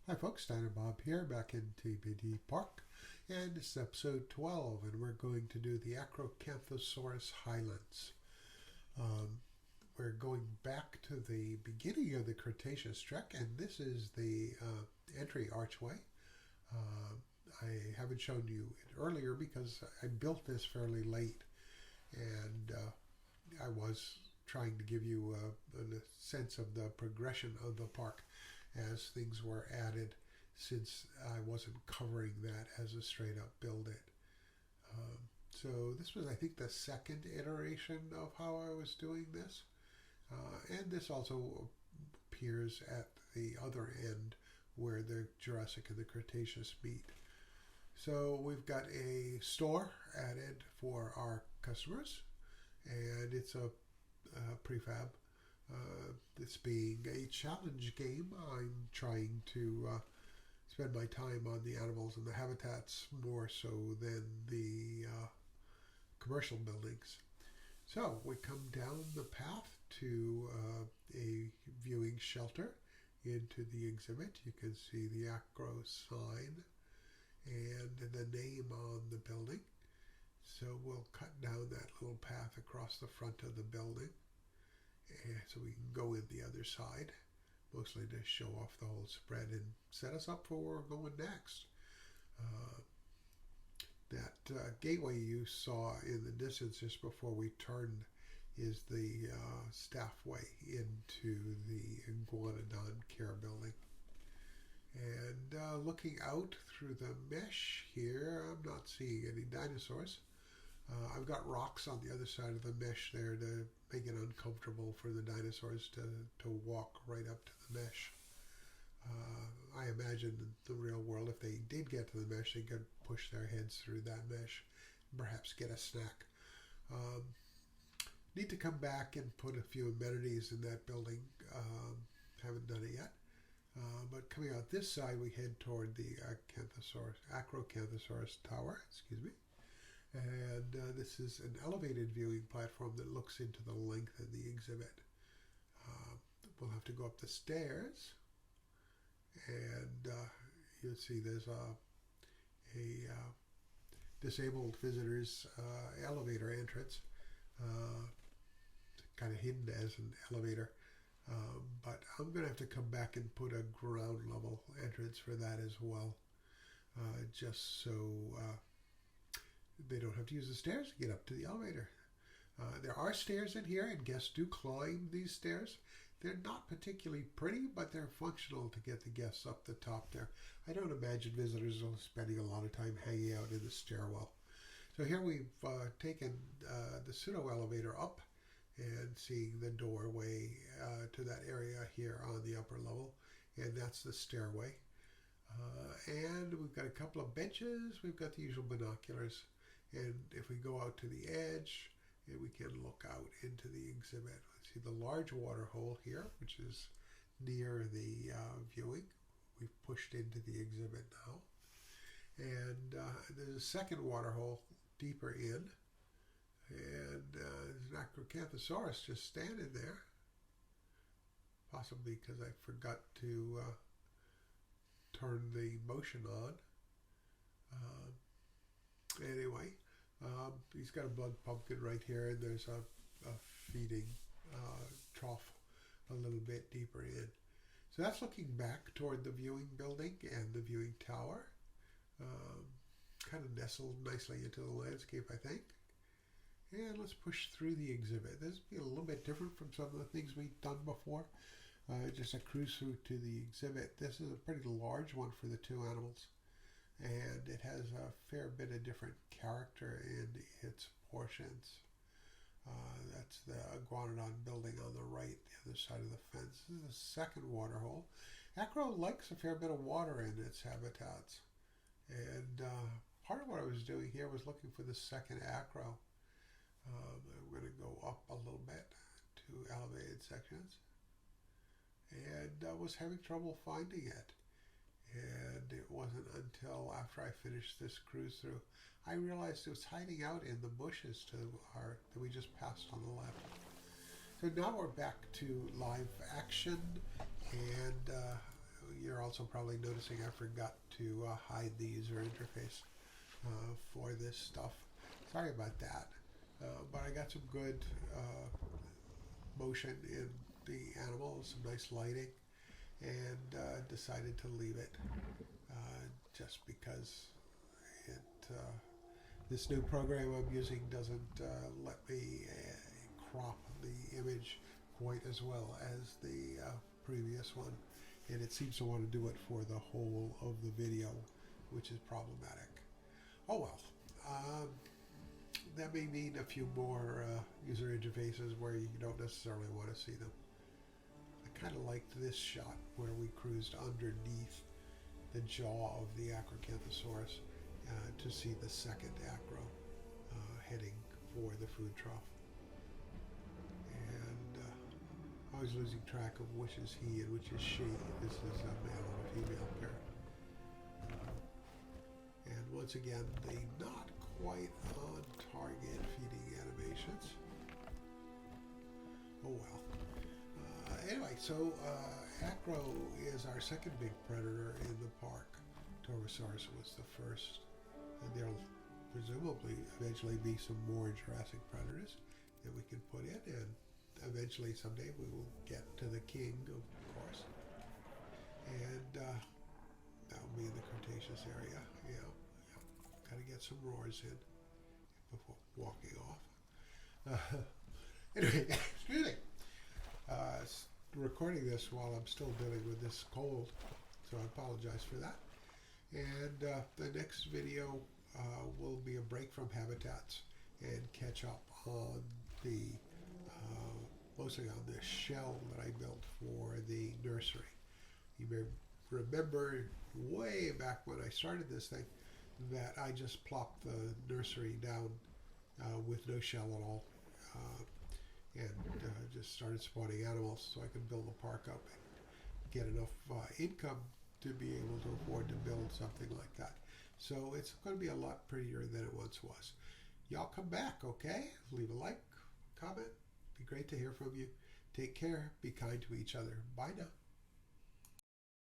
Hi folks, Stan and Bob here, back in Teybidee Park, and this is episode 12, and we're going to do the Acrocanthosaurus Highlands. We're going back to the beginning of the Cretaceous trek, and this is the entry archway. I haven't shown you it earlier because I built this fairly late, and I was trying to give you a sense of the progression of the park as things were added, since I wasn't covering that as a straight up build it. So this was, I think, the second iteration of how I was doing this. And this also appears at the other end where the Jurassic and the Cretaceous meet. So we've got a store added for our customers, and it's a prefab. This being a challenge game, I'm trying to spend my time on the animals and the habitats more so than the commercial buildings. So we come down the path to a viewing shelter into the exhibit. You can see the Acro sign and the name on the building. So we'll cut down that little path across the front of the building, and so we can go in the other side, mostly to show off the whole spread and set us up for where we're going next. That gateway you saw in the distance just before we turned is the staffway into the Iguanodon Care Building. And looking out through the mesh here, I'm not seeing any dinosaurs. I've got rocks on the other side of the mesh there to make it uncomfortable for the dinosaurs to walk right up to the mesh. I imagine in the real world, if they did get to the mesh, they could push their heads through that mesh and perhaps get a snack. Need to come back and put a few amenities in that building. Haven't done it yet. But coming out this side, we head toward the Acrocanthosaurus Tower, and this is an elevated viewing platform that looks into the length of the exhibit. We'll have to go up the stairs, and you'll see there's a disabled visitors elevator entrance, kind of hidden as an elevator. But I'm going to have to come back and put a ground level entrance for that as well, just so they don't have to use the stairs to get up to the elevator. There are stairs in here, and guests do climb these stairs. They're not particularly pretty, but they're functional to get the guests up the top there. I don't imagine visitors are spending a lot of time hanging out in the stairwell. So here we've taken the pseudo elevator up and seeing the doorway to that area here on the upper level, and that's the stairway. And we've got a couple of benches. We've got the usual binoculars. And if we go out to the edge, we can look out into the exhibit. See the large water hole here, which is near the viewing. We've pushed into the exhibit now. And there's a second water hole deeper in. And there's an Acrocanthosaurus just standing there. Possibly because I forgot to turn the motion on. Anyway, he's got a blood pumpkin right here, and there's a feeding trough a little bit deeper in. So that's looking back toward the viewing building and the viewing tower. Kind of nestled nicely into the landscape, I think. And let's push through the exhibit. This will be a little bit different from some of the things we've done before. Just a cruise through to the exhibit. This is a pretty large one for the two animals, and it has a fair bit of different character in its portions. That's the Iguanodon building on the right, the other side of the fence. This is the second water hole. Acro likes a fair bit of water in its habitats, and part of what I was doing here was looking for the second Acro. I'm going to go up a little bit to elevated sections, and I was having trouble finding it. And it wasn't until after I finished this cruise through, I realized it was hiding out in the bushes that we just passed on the left. So now we're back to live action, and you're also probably noticing I forgot to hide the user interface for this stuff. Sorry about that. But I got some good motion in the animal, some nice lighting, and decided to leave it just because this new program I'm using doesn't let me crop the image quite as well as the previous one, and it seems to want to do it for the whole of the video, which is problematic. Oh well. That may mean a few more user interfaces where you don't necessarily want to see them. I kind of liked this shot where we cruised underneath the jaw of the Acrocanthosaurus to see the second acro heading for the food trough. And I was losing track of which is he and which is she. This is a male and a female pair. And once again, the not quite on target feeding animations. Oh well. Anyway, so Acro is our second big predator in the park. Torosaurus was the first. And there'll presumably eventually be some more Jurassic predators that we can put in, and eventually someday we will get to the king, of course. And that'll be in the Cretaceous area. Yeah. Gotta get some roars in before walking off. Anyway, excuse me. Recording this while I'm still dealing with this cold, so I apologize for that. And the next video will be a break from habitats and catch up on the mostly on the shell that I built for the nursery. You may remember way back when I started this thing that I just plopped the nursery down with no shell at all, and just started spawning animals so I could build the park up and get enough income to be able to afford to build something like that. So it's going to be a lot prettier than it once was. Y'all come back, okay? Leave a like, comment. Be great to hear from you. Take care. Be kind to each other. Bye now.